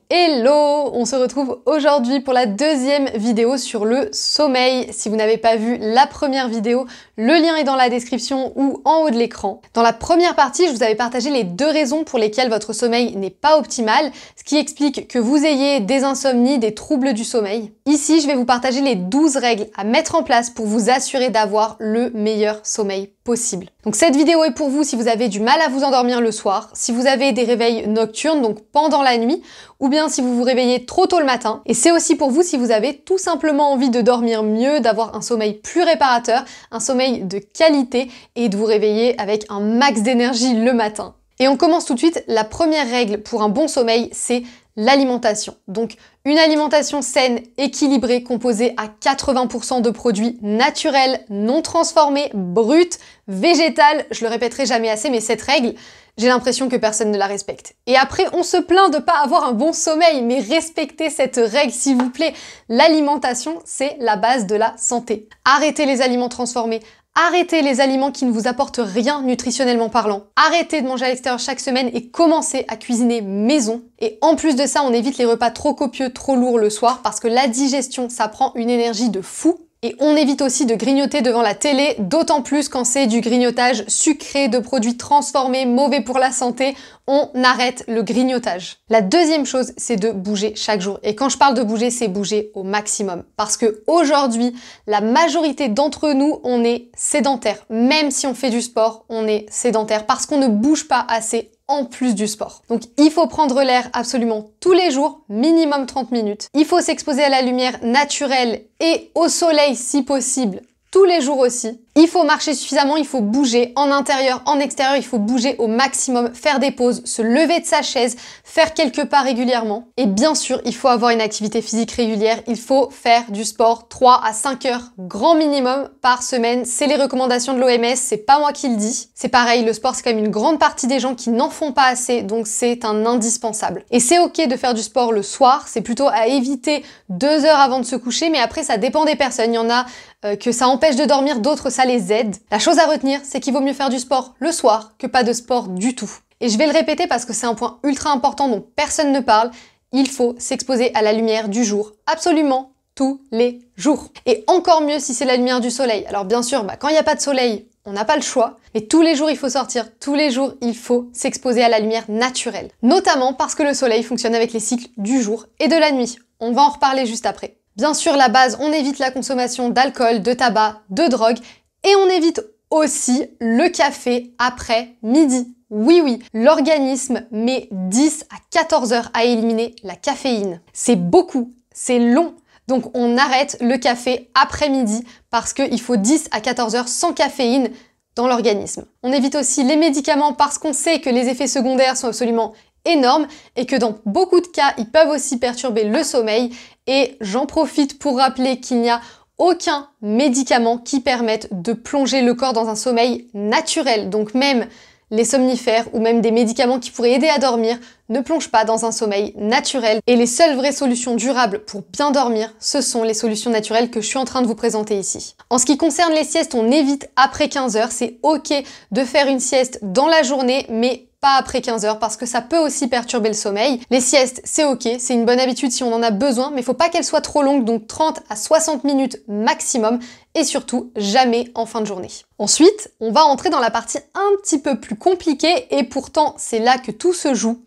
Hello! On se retrouve aujourd'hui pour la deuxième vidéo sur le sommeil. Si vous n'avez pas vu la première vidéo, le lien est dans la description ou en haut de l'écran. Dans la première partie, je vous avais partagé les 2 raisons pour lesquelles votre sommeil n'est pas optimal, ce qui explique que vous ayez des insomnies, des troubles du sommeil. Ici, je vais vous partager les 12 règles à mettre en place pour vous assurer d'avoir le meilleur sommeil possible. Donc cette vidéo est pour vous si vous avez du mal à vous endormir le soir, si vous avez des réveils nocturnes, donc pendant la nuit, ou bien si vous vous réveillez trop tôt le matin. Et c'est aussi pour vous si vous avez tout simplement envie de dormir mieux, d'avoir un sommeil plus réparateur, un sommeil de qualité et de vous réveiller avec un max d'énergie le matin. Et on commence tout de suite. La première règle pour un bon sommeil, c'est l'alimentation. Donc une alimentation saine, équilibrée, composée à 80% de produits naturels, non transformés, bruts, végétales. Je le répéterai jamais assez, mais cette règle, j'ai l'impression que personne ne la respecte. Et après, on se plaint de pas avoir un bon sommeil, mais respectez cette règle s'il vous plaît. L'alimentation, c'est la base de la santé. Arrêtez les aliments transformés. Arrêtez les aliments qui ne vous apportent rien nutritionnellement parlant. Arrêtez de manger à l'extérieur chaque semaine et commencez à cuisiner maison. Et en plus de ça, on évite les repas trop copieux, trop lourds le soir parce que la digestion, ça prend une énergie de fou. Et on évite aussi de grignoter devant la télé, d'autant plus quand c'est du grignotage sucré, de produits transformés, mauvais pour la santé. On arrête le grignotage. La deuxième chose, c'est de bouger chaque jour. Et quand je parle de bouger, c'est bouger au maximum. Parce que aujourd'hui, la majorité d'entre nous, on est sédentaire. Même si on fait du sport, on est sédentaire parce qu'on ne bouge pas assez en plus du sport. Donc il faut prendre l'air absolument tous les jours, minimum 30 minutes. Il faut s'exposer à la lumière naturelle et au soleil si possible, tous les jours aussi. Il faut marcher suffisamment, il faut bouger en intérieur, en extérieur, il faut bouger au maximum, faire des pauses, se lever de sa chaise, faire quelques pas régulièrement. Et bien sûr, il faut avoir une activité physique régulière, il faut faire du sport 3 à 5 heures grand minimum par semaine. C'est les recommandations de l'OMS, c'est pas moi qui le dis. C'est pareil, le sport c'est quand même une grande partie des gens qui n'en font pas assez, donc c'est un indispensable. Et c'est ok de faire du sport le soir, c'est plutôt à éviter 2 heures avant de se coucher, mais après ça dépend des personnes. Il y en a que ça empêche de dormir, d'autres ça les aide. La chose à retenir, c'est qu'il vaut mieux faire du sport le soir que pas de sport du tout. Et je vais le répéter parce que c'est un point ultra important dont personne ne parle, il faut s'exposer à la lumière du jour, absolument tous les jours. Et encore mieux si c'est la lumière du soleil. Alors bien sûr, quand il n'y a pas de soleil, on n'a pas le choix, mais tous les jours il faut sortir, tous les jours il faut s'exposer à la lumière naturelle. Notamment parce que le soleil fonctionne avec les cycles du jour et de la nuit. On va en reparler juste après. Bien sûr, la base, on évite la consommation d'alcool, de tabac, de drogue et on évite aussi le café après midi. Oui, l'organisme met 10 à 14 heures à éliminer la caféine. C'est beaucoup, c'est long. Donc on arrête le café après midi parce qu'il faut 10 à 14 heures sans caféine dans l'organisme. On évite aussi les médicaments parce qu'on sait que les effets secondaires sont absolument énormes et que dans beaucoup de cas, ils peuvent aussi perturber le sommeil. Et j'en profite pour rappeler qu'il n'y a aucun médicament qui permette de plonger le corps dans un sommeil naturel. Donc même les somnifères ou même des médicaments qui pourraient aider à dormir ne plongent pas dans un sommeil naturel. Et les seules vraies solutions durables pour bien dormir, ce sont les solutions naturelles que je suis en train de vous présenter ici. En ce qui concerne les siestes, on évite après 15 heures. C'est ok de faire une sieste dans la journée, mais pas après 15 heures parce que ça peut aussi perturber le sommeil. Les siestes, c'est ok, c'est une bonne habitude si on en a besoin, mais il faut pas qu'elles soient trop longues, donc 30 à 60 minutes maximum et surtout jamais en fin de journée. Ensuite, on va entrer dans la partie un petit peu plus compliquée et pourtant c'est là que tout se joue.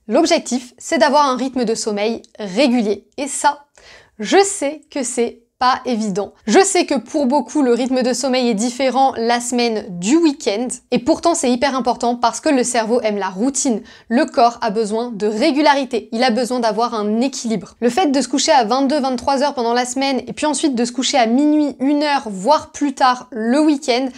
L'objectif, c'est d'avoir un rythme de sommeil régulier et ça, je sais que c'est pas évident. Je sais que pour beaucoup, le rythme de sommeil est différent la semaine du week-end. Et pourtant, c'est hyper important parce que le cerveau aime la routine. Le corps a besoin de régularité. Il a besoin d'avoir un équilibre. Le fait de se coucher à 22-23 heures pendant la semaine et puis ensuite de se coucher à minuit, 1 heure, voire plus tard le week-end,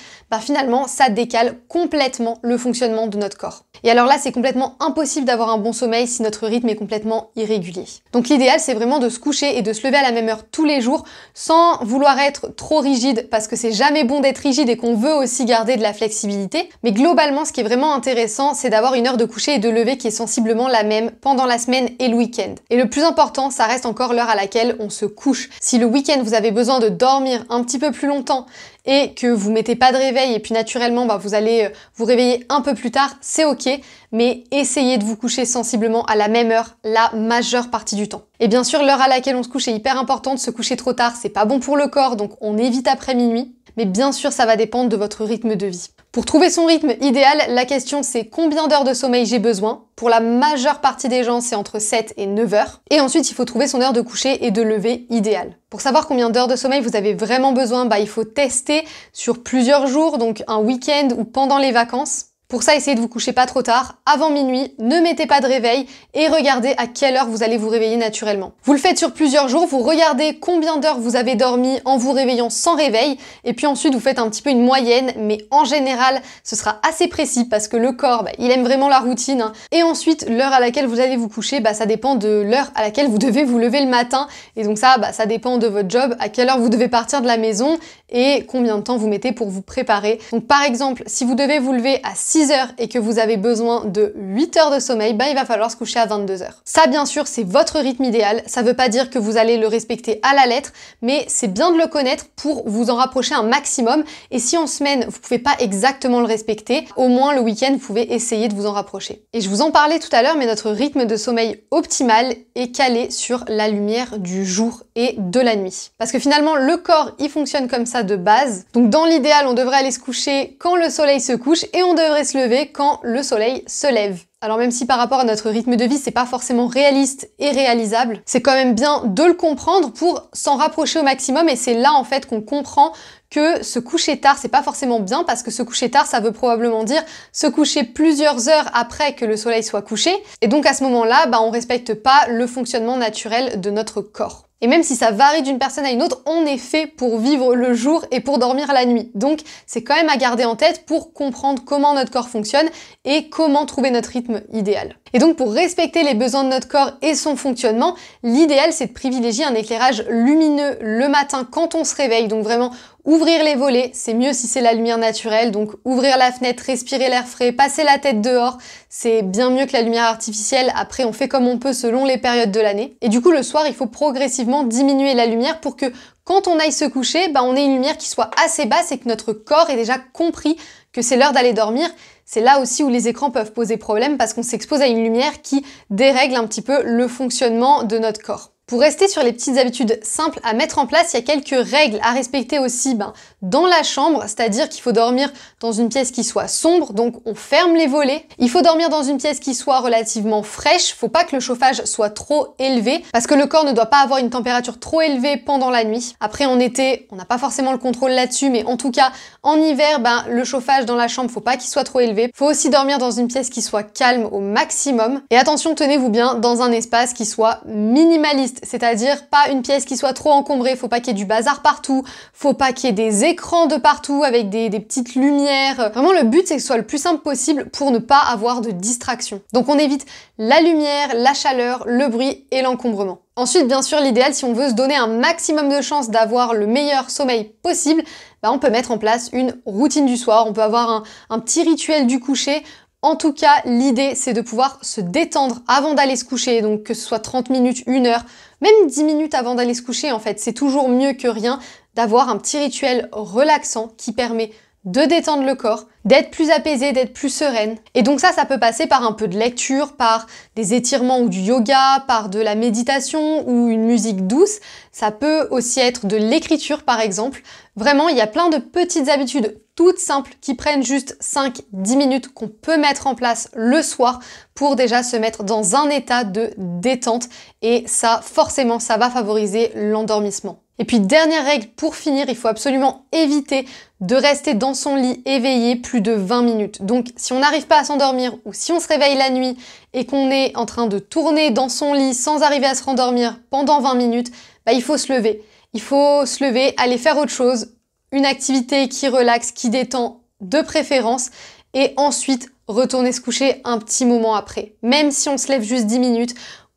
finalement, ça décale complètement le fonctionnement de notre corps. Et alors là, c'est complètement impossible d'avoir un bon sommeil si notre rythme est complètement irrégulier. Donc l'idéal, c'est vraiment de se coucher et de se lever à la même heure tous les jours sans vouloir être trop rigide parce que c'est jamais bon d'être rigide et qu'on veut aussi garder de la flexibilité. Mais globalement, ce qui est vraiment intéressant, c'est d'avoir une heure de coucher et de lever qui est sensiblement la même pendant la semaine et le week-end. Et le plus important, ça reste encore l'heure à laquelle on se couche. Si le week-end, vous avez besoin de dormir un petit peu plus longtemps et que vous mettez pas de réveil et puis naturellement vous allez vous réveiller un peu plus tard, c'est ok, mais essayez de vous coucher sensiblement à la même heure la majeure partie du temps. Et bien sûr, l'heure à laquelle on se couche est hyper importante, se coucher trop tard, c'est pas bon pour le corps, donc on évite après minuit, mais bien sûr ça va dépendre de votre rythme de vie. Pour trouver son rythme idéal, la question c'est combien d'heures de sommeil j'ai besoin. Pour la majeure partie des gens, c'est entre 7 et 9 heures. Et ensuite, il faut trouver son heure de coucher et de lever idéale. Pour savoir combien d'heures de sommeil vous avez vraiment besoin, il faut tester sur plusieurs jours, donc un week-end ou pendant les vacances. Pour ça, essayez de vous coucher pas trop tard, avant minuit, ne mettez pas de réveil et regardez à quelle heure vous allez vous réveiller naturellement. Vous le faites sur plusieurs jours, vous regardez combien d'heures vous avez dormi en vous réveillant sans réveil et puis ensuite vous faites un petit peu une moyenne, mais en général, ce sera assez précis parce que le corps, il aime vraiment la routine. Et ensuite, l'heure à laquelle vous allez vous coucher, ça dépend de l'heure à laquelle vous devez vous lever le matin. Et donc ça, ça dépend de votre job, à quelle heure vous devez partir de la maison et combien de temps vous mettez pour vous préparer. Donc par exemple, si vous devez vous lever à 6 heures et que vous avez besoin de 8 heures de sommeil, il va falloir se coucher à 22 heures. Ça, bien sûr, c'est votre rythme idéal. Ça veut pas dire que vous allez le respecter à la lettre, mais c'est bien de le connaître pour vous en rapprocher un maximum. Et si en semaine, vous pouvez pas exactement le respecter, au moins le week-end, vous pouvez essayer de vous en rapprocher. Et je vous en parlais tout à l'heure, mais notre rythme de sommeil optimal est calé sur la lumière du jour et de la nuit. Parce que finalement, le corps, il fonctionne comme ça de base. Donc dans l'idéal, on devrait aller se coucher quand le soleil se couche et on devrait se lever quand le soleil se lève. Alors même si par rapport à notre rythme de vie, c'est pas forcément réaliste et réalisable, c'est quand même bien de le comprendre pour s'en rapprocher au maximum et c'est là en fait qu'on comprend que se coucher tard, c'est pas forcément bien parce que se coucher tard, ça veut probablement dire se coucher plusieurs heures après que le soleil soit couché et donc à ce moment-là, on respecte pas le fonctionnement naturel de notre corps. Et même si ça varie d'une personne à une autre, on est fait pour vivre le jour et pour dormir la nuit. Donc c'est quand même à garder en tête pour comprendre comment notre corps fonctionne et comment trouver notre rythme idéal. Et donc pour respecter les besoins de notre corps et son fonctionnement, l'idéal c'est de privilégier un éclairage lumineux le matin quand on se réveille. Donc vraiment ouvrir les volets, c'est mieux si c'est la lumière naturelle, donc ouvrir la fenêtre, respirer l'air frais, passer la tête dehors, c'est bien mieux que la lumière artificielle. Après, on fait comme on peut selon les périodes de l'année. Et du coup, le soir, il faut progressivement diminuer la lumière pour que quand on aille se coucher, on ait une lumière qui soit assez basse et que notre corps ait déjà compris que c'est l'heure d'aller dormir. C'est là aussi où les écrans peuvent poser problème parce qu'on s'expose à une lumière qui dérègle un petit peu le fonctionnement de notre corps. Pour rester sur les petites habitudes simples à mettre en place, il y a quelques règles à respecter aussi dans la chambre, c'est-à-dire qu'il faut dormir dans une pièce qui soit sombre, donc on ferme les volets. Il faut dormir dans une pièce qui soit relativement fraîche, faut pas que le chauffage soit trop élevé, parce que le corps ne doit pas avoir une température trop élevée pendant la nuit. Après en été, on n'a pas forcément le contrôle là-dessus, mais en tout cas en hiver, le chauffage dans la chambre, faut pas qu'il soit trop élevé. Faut aussi dormir dans une pièce qui soit calme au maximum. Et attention, tenez-vous bien dans un espace qui soit minimaliste. C'est-à-dire pas une pièce qui soit trop encombrée, faut pas qu'il y ait du bazar partout, faut pas qu'il y ait des écrans de partout avec des petites lumières. Vraiment le but c'est que ce soit le plus simple possible pour ne pas avoir de distraction. Donc on évite la lumière, la chaleur, le bruit et l'encombrement. Ensuite, bien sûr, l'idéal, si on veut se donner un maximum de chances d'avoir le meilleur sommeil possible, on peut mettre en place une routine du soir, on peut avoir un petit rituel du coucher. En tout cas, l'idée, c'est de pouvoir se détendre avant d'aller se coucher, donc que ce soit 30 minutes, 1 heure, même 10 minutes avant d'aller se coucher, en fait. C'est toujours mieux que rien d'avoir un petit rituel relaxant qui permet de détendre le corps, d'être plus apaisé, d'être plus sereine. Et donc ça peut passer par un peu de lecture, par des étirements ou du yoga, par de la méditation ou une musique douce. Ça peut aussi être de l'écriture, par exemple. Vraiment, il y a plein de petites habitudes toutes simples qui prennent juste 5-10 minutes qu'on peut mettre en place le soir pour déjà se mettre dans un état de détente. Et ça, forcément, ça va favoriser l'endormissement. Et puis dernière règle pour finir, il faut absolument éviter de rester dans son lit éveillé plus de 20 minutes. Donc si on n'arrive pas à s'endormir ou si on se réveille la nuit et qu'on est en train de tourner dans son lit sans arriver à se rendormir pendant 20 minutes, il faut se lever. Il faut se lever, aller faire autre chose, une activité qui relaxe, qui détend de préférence et ensuite retourner se coucher un petit moment après. Même si on se lève juste 10 minutes,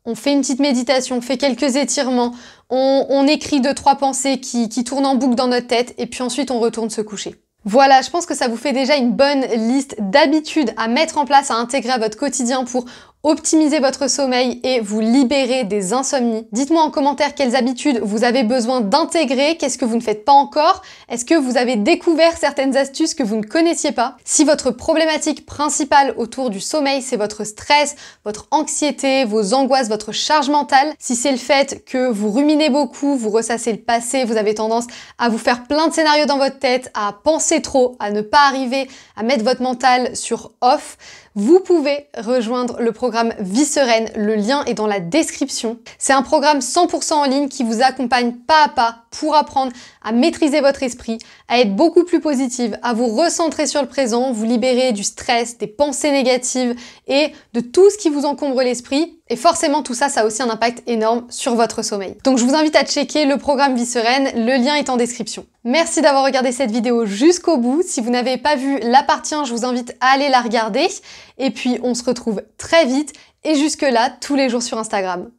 on fait une petite méditation, on fait quelques étirements, on écrit 2-3 pensées qui tournent en boucle dans notre tête et puis ensuite on retourne se coucher. Voilà, je pense que ça vous fait déjà une bonne liste d'habitudes à mettre en place, à intégrer à votre quotidien pour optimiser votre sommeil et vous libérer des insomnies. Dites-moi en commentaire quelles habitudes vous avez besoin d'intégrer, qu'est-ce que vous ne faites pas encore, est-ce que vous avez découvert certaines astuces que vous ne connaissiez pas. Si votre problématique principale autour du sommeil, c'est votre stress, votre anxiété, vos angoisses, votre charge mentale, si c'est le fait que vous ruminez beaucoup, vous ressassez le passé, vous avez tendance à vous faire plein de scénarios dans votre tête, à penser trop, à ne pas arriver à mettre votre mental sur off, vous pouvez rejoindre le programme Vie Sereine, le lien est dans la description. C'est un programme 100% en ligne qui vous accompagne pas à pas pour apprendre à maîtriser votre esprit, à être beaucoup plus positive, à vous recentrer sur le présent, vous libérer du stress, des pensées négatives et de tout ce qui vous encombre l'esprit. Et forcément, tout ça, ça a aussi un impact énorme sur votre sommeil. Donc je vous invite à checker le programme Vie Sereine, le lien est en description. Merci d'avoir regardé cette vidéo jusqu'au bout. Si vous n'avez pas vu la partie 1, je vous invite à aller la regarder. Et puis on se retrouve très vite et jusque là, tous les jours sur Instagram.